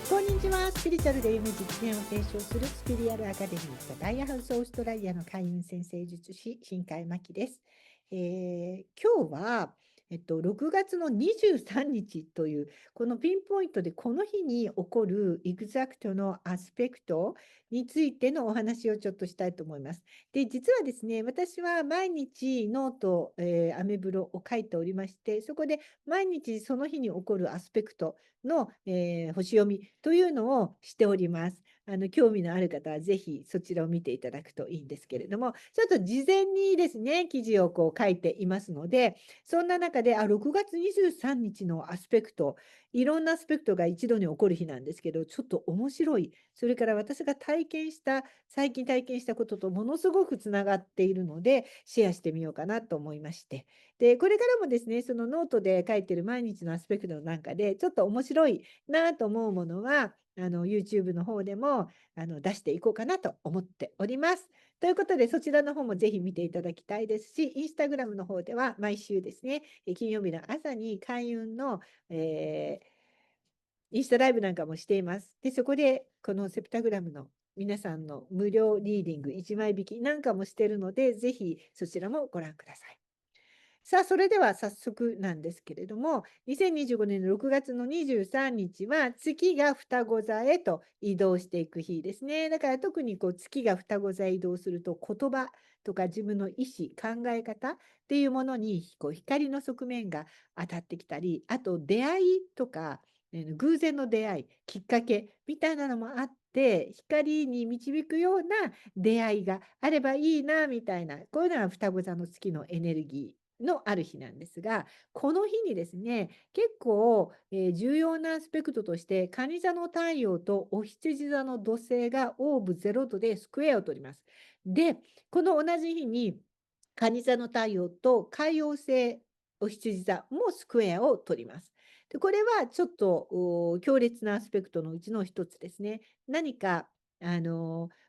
こんにちは。スピリチュアルで夢実現を提唱するスピリアルアカデミーダイヤハウスオーストラリアの開運先生術師新海真希です。今日は、6月の23日というこのピンポイントでこの日に起こるエグザクトのアスペクトについてのお話をちょっとしたいと思います。で、実はですね、私は毎日ノート、アメブロを書いておりまして、そこで毎日その日に起こるアスペクトの、星読みというのをしております。興味のある方はぜひそちらを見ていただくといいんですけれども、ちょっと事前にですね、記事をこう書いていますので、そんな中で、6月23日のアスペクト、いろんなアスペクトが一度に起こる日なんですけど、ちょっと面白い、それから私が最近体験したこととものすごくつながっているので、シェアしてみようかなと思いまして。で、これからもですね、そのノートで書いてる毎日のアスペクトの中で、ちょっと面白いなと思うものは、YouTube の方でも出していこうかなと思っております。ということで、そちらの方もぜひ見ていただきたいですし、インスタグラムの方では毎週ですね、金曜日の朝に開運の、インスタライブなんかもしています。で、そこでこのセプタグラムの皆さんの無料リーディング1枚引きなんかもしているので、ぜひそちらもご覧ください。さあ、それでは早速なんですけれども、2025年の6月の23日は月が双子座へと移動していく日ですね。だから特にこう月が双子座へ移動すると言葉とか自分の意思、考え方っていうものにこう光の側面が当たってきたり、あと出会いとか、偶然の出会い、きっかけみたいなのもあって、光に導くような出会いがあればいいなみたいな、こういうのが双子座の月のエネルギーのある日なんですが、この日にですね、結構、重要なアスペクトとして、蟹座の太陽とお羊座の土星がオーブ0度でスクエアを取ります。で、この同じ日に、蟹座の太陽と海王星お羊座もスクエアを取ります。で、これはちょっと強烈なアスペクトのうちの一つですね。何か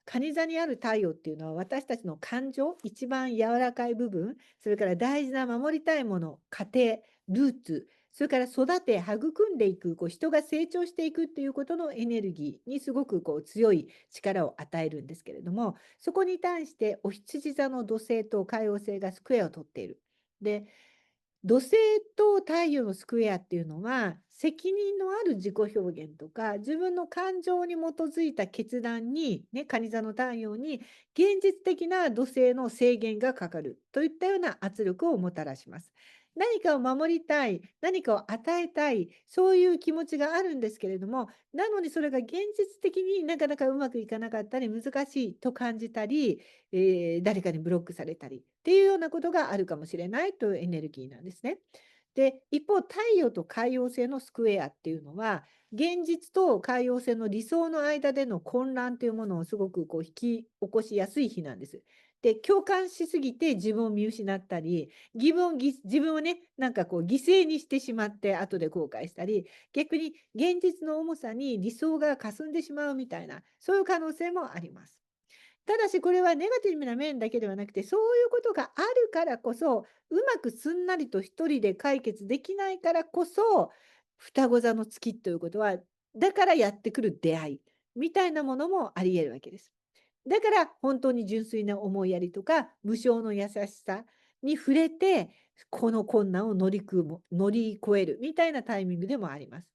蟹座にある太陽っていうのは私たちの感情、一番柔らかい部分、それから大事な守りたいもの、家庭、ルーツ、それから育て、育んでいく、こう人が成長していくっていうことのエネルギーにすごくこう強い力を与えるんですけれども、そこに対してお羊座の土星と海王星がスクエアを取っている。で、土星と太陽のスクエアっていうのは、責任のある自己表現とか、自分の感情に基づいた決断に、ね、蟹座の太陽に現実的な土星の制限がかかるといったような圧力をもたらします。何かを守りたい、何かを与えたい、そういう気持ちがあるんですけれども、なのにそれが現実的になかなかうまくいかなかったり、難しいと感じたり、誰かにブロックされたりっていうようなことがあるかもしれないというエネルギーなんですね。で、一方、太陽と海王星のスクエアっていうのは、現実と海王星の理想の間での混乱というものをすごくこう引き起こしやすい日なんです。で、共感しすぎて自分を見失ったり、自分をね、なんかこう犠牲にしてしまって後で後悔したり、逆に現実の重さに理想が霞んでしまうみたいな、そういう可能性もあります。ただしこれはネガティブな面だけではなくて、そういうことがあるからこそ、うまくすんなりと一人で解決できないからこそ、双子座の月ということは、だからやってくる出会いみたいなものもあり得るわけです。だから本当に純粋な思いやりとか、無償の優しさに触れて、この困難を乗り越えるみたいなタイミングでもあります。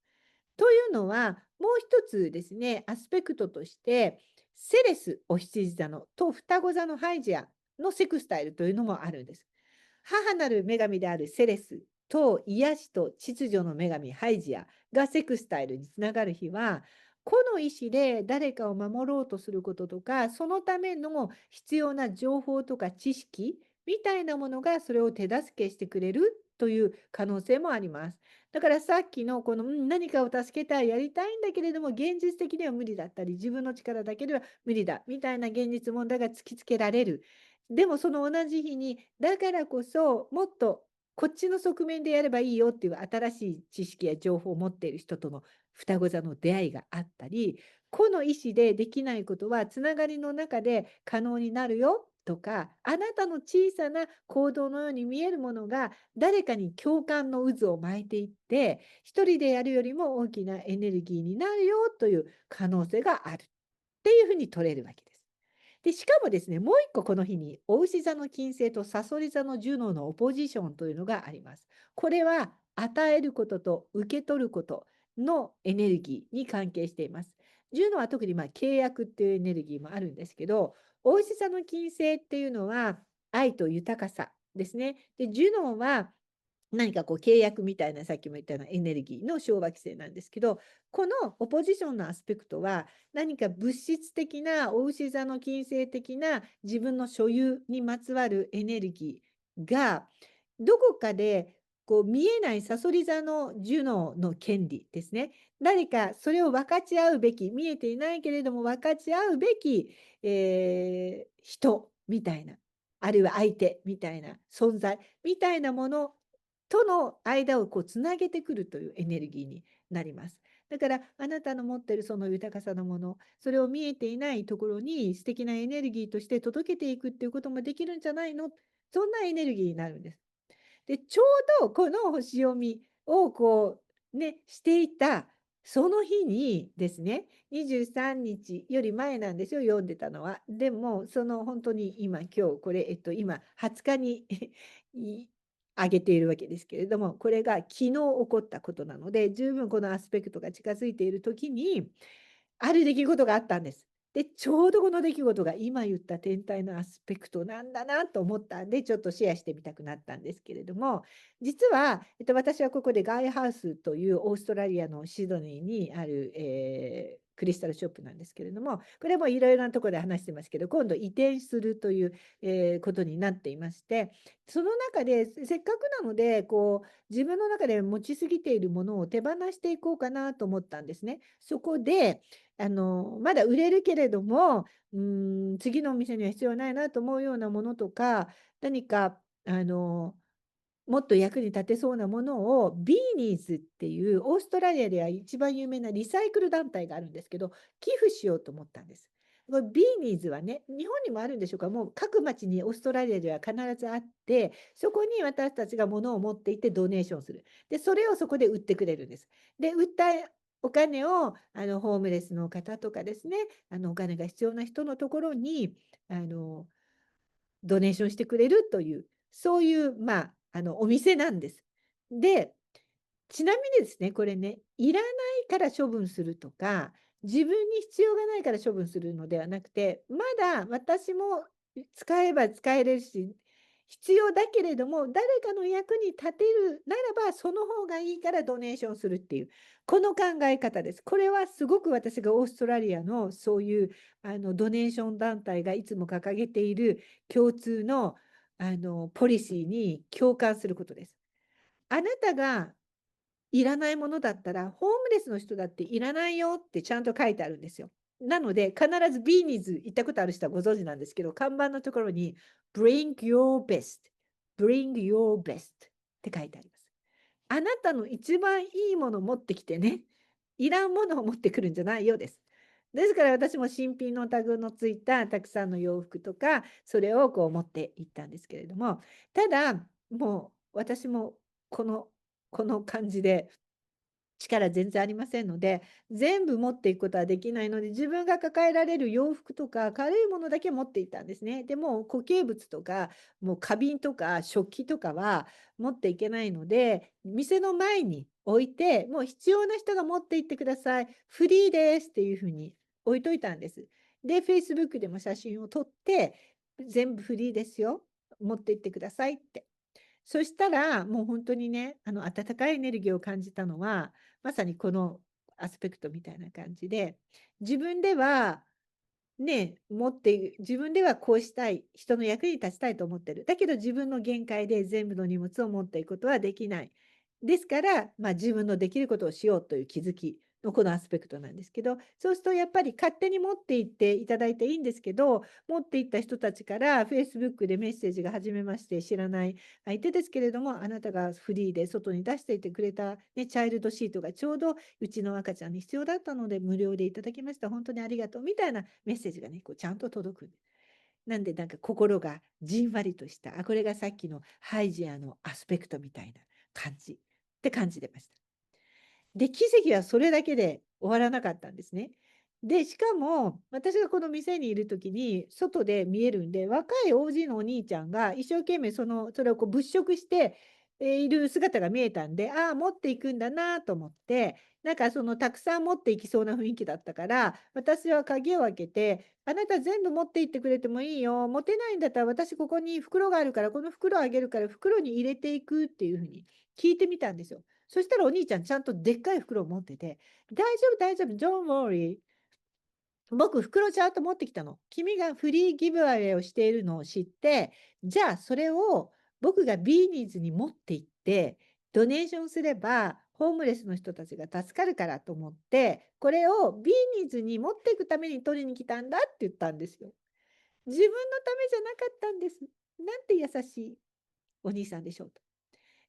というのは、もう一つですね、アスペクトとして、セレスお羊座のと双子座のハイジアのセクスタイルというのもあるんです。母なる女神であるセレスと癒しと秩序の女神ハイジアがセクスタイルにつながる日は、個の意思で誰かを守ろうとすることとか、そのための必要な情報とか知識みたいなものがそれを手助けしてくれるという可能性もあります。だからさっきのこの、何かを助けたい、やりたいんだけれども、現実的には無理だったり、自分の力だけでは無理だみたいな現実問題が突きつけられる。でもその同じ日に、だからこそもっとこっちの側面でやればいいよっていう新しい知識や情報を持っている人との双子座の出会いがあったり、個の意思でできないことはつながりの中で可能になるよ。とか、あなたの小さな行動のように見えるものが誰かに共感の渦を巻いていって、一人でやるよりも大きなエネルギーになるよという可能性があるっていうふうに取れるわけです。で、しかもですね、もう一個この日に、牡牛座の金星とさそり座のジュノのオポジションというのがあります。これは与えることと受け取ることのエネルギーに関係しています。ジュノは特に契約っていうエネルギーもあるんですけど、牡牛座の金星っていうのは愛と豊かさですね。で、ジュノは何か契約みたいな、さっきも言ったようなエネルギーの昭和規制なんですけど、このオポジションのアスペクトは何か物質的な牡牛座の金星的な自分の所有にまつわるエネルギーがどこかで見えないさそり座のジュノの権利ですね。何かそれを分かち合うべき、見えていないけれども分かち合うべき、人みたいな、あるいは相手みたいな存在みたいなものとの間をつなげてくるというエネルギーになります。だからあなたの持っているその豊かさのもの、それを見えていないところに素敵なエネルギーとして届けていくっていうこともできるんじゃないの、そんなエネルギーになるんです。で、ちょうどこの星読みをしていたその日にですね、23日より前なんですよ、読んでたのは。でも、その本当に今これ、今20日に上げているわけですけれども、これが昨日起こったことなので、十分このアスペクトが近づいている時に、ある出来事があったんです。で、ちょうどこの出来事が今言った天体のアスペクトなんだなと思ったんで、ちょっとシェアしてみたくなったんですけれども、実は、私はここでガイハウスというオーストラリアのシドニーにある、クリスタルショップなんですけれども、これもいろいろなところで話してますけど、今度移転するという、ことになっていまして、その中でせっかくなので、自分の中で持ちすぎているものを手放していこうかなと思ったんですね。そこで、まだ売れるけれども、次のお店には必要ないなと思うようなものとか、何か、もっと役に立てそうなものを、ビーニーズっていうオーストラリアでは一番有名なリサイクル団体があるんですけど、寄付しようと思ったんです。これビーニーズはね、日本にもあるんでしょうか、もう各町にオーストラリアでは必ずあって、そこに私たちが物を持っていってドネーションする。で、それをそこで売ってくれるんです。で、売ったお金をホームレスの方とかですね、お金が必要な人のところにドネーションしてくれるという、そういう、お店なんです。で、ちなみにですね、これね、いらないから処分するとか、自分に必要がないから処分するのではなくて、まだ私も使えば使えるし、必要だけれども、誰かの役に立てるならば、その方がいいからドネーションするっていう、この考え方です。これはすごく私がオーストラリアのそういうドネーション団体がいつも掲げている共通のポリシーに共感することです。あなたがいらないものだったら、ホームレスの人だっていらないよってちゃんと書いてあるんですよ。なので、必ずビーニーズ行ったことある人はご存知なんですけど、看板のところに Bring your best, Bring your best って書いてあります。あなたの一番いいものを持ってきてね。いらんものを持ってくるんじゃないよです。ですから私も新品のタグのついたたくさんの洋服とか、それを持って行ったんですけれども、ただ、もう私もこの感じで力全然ありませんので、全部持っていくことはできないので、自分が抱えられる洋服とか軽いものだけ持っていったんですね。でも固形物とか、もう花瓶とか食器とかは持っていけないので、店の前に置いて、もう必要な人が持って行ってください。フリーですっていうふうに置いといたんです。で、Facebook でも写真を撮って、全部フリーですよ。持って行ってくださいって。そしたら、もう本当にね、温かいエネルギーを感じたのは、まさにこのアスペクトみたいな感じで、自分ではね、自分ではこうしたい、人の役に立ちたいと思ってる。だけど自分の限界で全部の荷物を持っていくことはできない。ですから、自分のできることをしようという気づきのこのアスペクトなんですけど、そうするとやっぱり勝手に持っていっていただいていいんですけど、持っていった人たちから Facebook でメッセージが始めまして、知らない相手ですけれども、あなたがフリーで外に出していてくれた、ね、チャイルドシートがちょうどうちの赤ちゃんに必要だったので無料でいただきました。本当にありがとうみたいなメッセージがね、ちゃんと届く。なんでなんか心がじんわりとした、あ、これがさっきのハイジアのアスペクトみたいな感じって感じてました。で、奇跡はそれだけで終わらなかったんですね。で、しかも私がこの店にいる時に外で見えるんで、若い OG のお兄ちゃんが一生懸命それをこう物色して、いる姿が見えたんで、ああ、持っていくんだなと思って、なんかそのたくさん持っていきそうな雰囲気だったから、私は鍵を開けて、あなた全部持って行ってくれてもいいよ。持てないんだったら私ここに袋があるから、この袋あげるから袋に入れていくっていうふうに聞いてみたんですよ。そしたらお兄ちゃんちゃんとでっかい袋を持ってて、大丈夫、大丈夫、don't worry。僕、袋ちゃんと持ってきたの。君がフリーギブアウェイをしているのを知って、じゃあそれを僕がビーニーズに持って行って、ドネーションすれば、ホームレスの人たちが助かるからと思って、これをビーニーズに持っていくために取りに来たんだって言ったんですよ。自分のためじゃなかったんです。なんて優しいお兄さんでしょうと。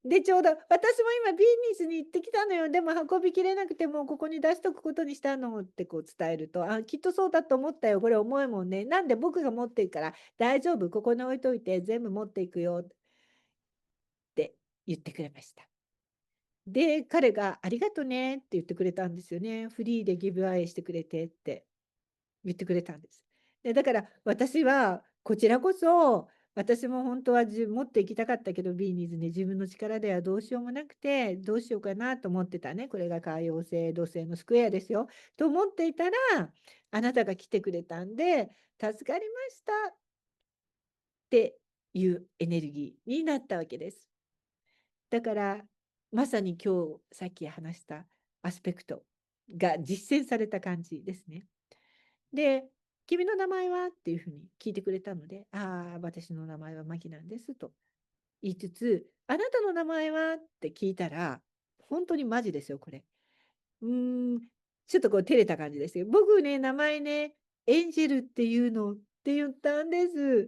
で、ちょうど私も今ビーニーズに行ってきたのよ。でも運びきれなくてもうここに出しとくことにしたのってこう伝えると、あ、きっとそうだと思ったよ。これ重いもんね。なんで僕が持っていくから大丈夫。ここに置いといて全部持っていくよって言ってくれました。で、彼がありがとねって言ってくれたんですよね。フリーでギブアウェイしてくれてって言ってくれたんです。で、だから私はこちらこそ、私も本当は持って行きたかったけど、ビーニーズね、自分の力ではどうしようもなくて、どうしようかなと思ってたね。これが海洋性土星のスクエアですよ。と思っていたら、あなたが来てくれたんで、助かりましたっていうエネルギーになったわけです。だから、まさに今日さっき話したアスペクトが実践された感じですね。で、君の名前はっていうふうに聞いてくれたので、ああ、私の名前はマキなんですと言いつつ、あなたの名前はって聞いたら、本当にマジですよ、これ。うーん、ちょっとこう照れた感じですよ。僕ね、名前ね、エンジェルっていうのって言ったんです。本当に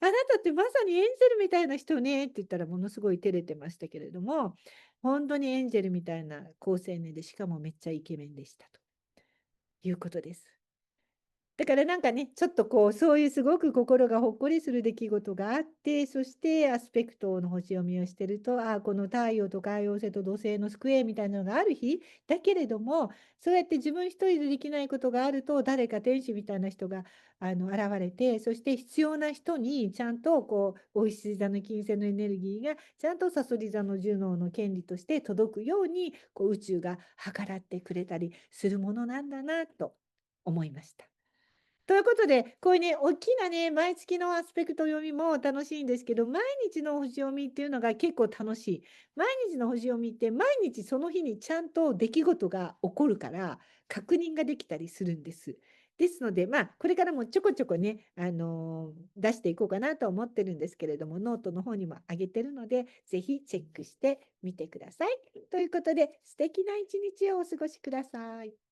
あなたってまさにエンジェルみたいな人ねって言ったらものすごい照れてましたけれども、本当にエンジェルみたいな好青年で、しかもめっちゃイケメンでしたということです。だからなんかね、ちょっとこう、そういうすごく心がほっこりする出来事があって、そしてアスペクトの星読みをしてると、ああ、この太陽と海王星と土星のスクエアみたいなのがある日、だけれども、そうやって自分一人でできないことがあると、誰か天使みたいな人が現れて、そして必要な人にちゃんとこう、お石座の金星のエネルギーが、ちゃんとさそり座のジュノーの権利として届くように、こう宇宙が計らってくれたりするものなんだなと思いました。ということで、こういうね、大きなね、毎月のアスペクト読みも楽しいんですけど、毎日の星読みっていうのが結構楽しい。毎日の星読みって、毎日その日にちゃんと出来事が起こるから、確認ができたりするんです。ですので、まあ、これからもちょこちょこね、出していこうかなと思ってるんですけれども、ノートの方にも上げてるので、ぜひチェックしてみてください。ということで、素敵な一日をお過ごしください。